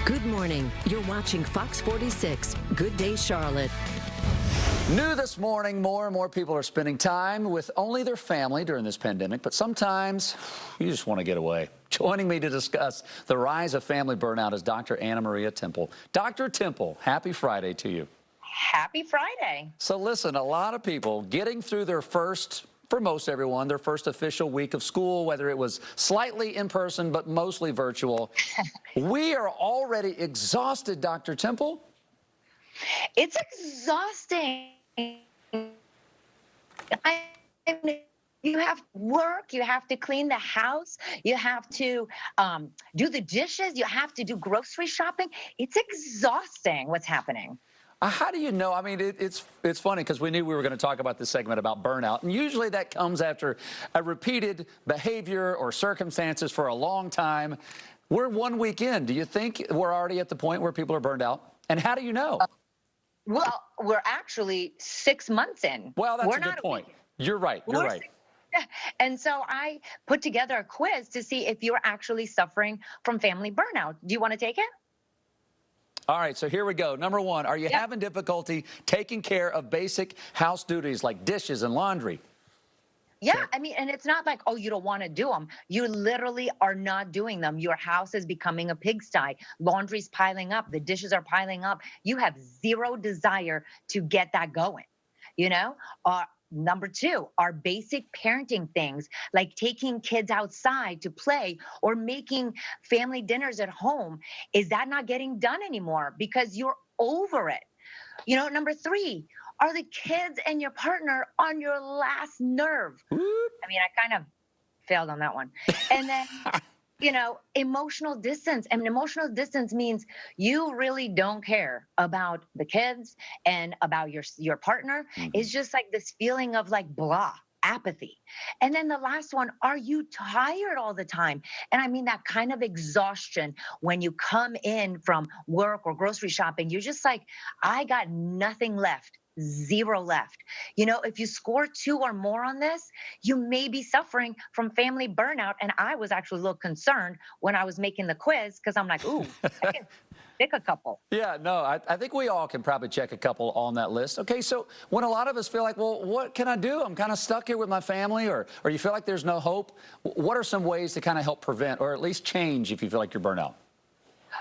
Good morning. You're watching Fox 46. Good day, Charlotte. New this morning, more and more people are spending time with only their family during this pandemic, but sometimes you just want to get away. Joining me to discuss the rise of family burnout is Dr. Anna Maria Temple. Dr. Temple, happy Friday to you. Happy Friday. So listen, a lot of people getting through their first, for most everyone, their first official week of school, whether it was slightly in person but mostly virtual. We are already exhausted, Dr. Temple. It's exhausting. You have to work, you have to clean the house, you have to do the dishes, you have to do grocery shopping. It's exhausting what's happening. How do you know? I mean, it's funny because we knew we were going to talk about this segment about burnout. And usually that comes after a repeated behavior or circumstances for a long time. We're 1 week in. Do you think we're already at the point where people are burned out? And how do you know? Well, we're actually 6 months in. Well, that's we're a good not point. You're right. You're right. And so I put together a quiz to see if you're actually suffering from family burnout. Do you want to take it? All right, so here we go. Number one, are you having difficulty taking care of basic house duties like dishes and laundry? Yeah, I mean, and it's not like, oh, you don't want to do them. You literally are not doing them. Your house is becoming a pigsty. Laundry's piling up. The dishes are piling up. You have zero desire to get that going, you know? Number two, are basic parenting things like taking kids outside to play or making family dinners at home. Is that not getting done anymore because you're over it? You know, number three, are the kids and your partner on your last nerve? I mean, I kind of failed on that one. And then, you know, emotional distance. And emotional distance means you really don't care about the kids and about your partner. It's just like this feeling of like blah, apathy. And then the last one, are you tired all the time? And I mean that kind of exhaustion when you come in from work or grocery shopping, you're just like, I got nothing left. Zero left. You know, if you score 2 or more on this, you may be suffering from family burnout. And I was actually a little concerned when I was making the quiz because I'm like, ooh, I can pick a couple. Yeah, no, I think we all can probably check a couple on that list. Okay, so when a lot of us feel like, well, what can I do? I'm kind of stuck here with my family, or you feel like there's no hope. What are some ways to kind of help prevent or at least change if you feel like you're burnt out?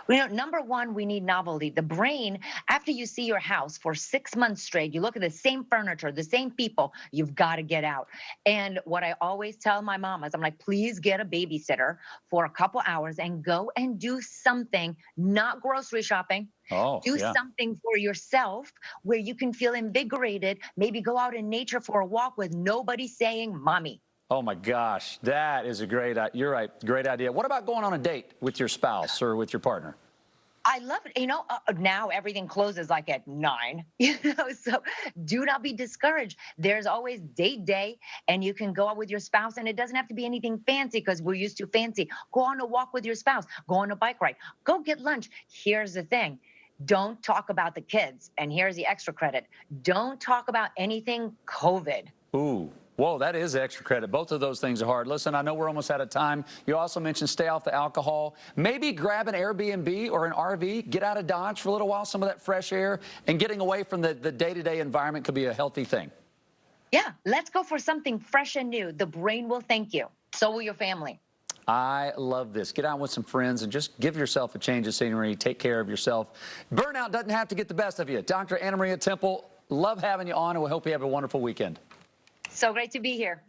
You know, number one, we need novelty. The brain, after you see your house for 6 months straight, you look at the same furniture, the same people, you've got to get out. And what I always tell my mom is I'm like, please get a babysitter for a couple hours and go and do something, not grocery shopping. Do something for yourself where you can feel invigorated. Maybe go out in nature for a walk with nobody saying mommy. Oh my gosh, that is a you're right, great idea. What about going on a date with your spouse or with your partner? I love it. You know, now everything closes like at 9, you know, so do not be discouraged. There's always date day and you can go out with your spouse and it doesn't have to be anything fancy because we're used to fancy. Go on a walk with your spouse, go on a bike ride, go get lunch. Here's the thing. Don't talk about the kids. And here's the extra credit. Don't talk about anything COVID. Ooh. Whoa, that is extra credit. Both of those things are hard. Listen, I know we're almost out of time. You also mentioned stay off the alcohol. Maybe grab an Airbnb or an RV, get out of Dodge for a little while, some of that fresh air, and getting away from the day-to-day environment could be a healthy thing. Yeah, let's go for something fresh and new. The brain will thank you. So will your family. I love this. Get out with some friends and just give yourself a change of scenery. Take care of yourself. Burnout doesn't have to get the best of you. Dr. Anna Maria Temple, love having you on, and we hope you have a wonderful weekend. So great to be here.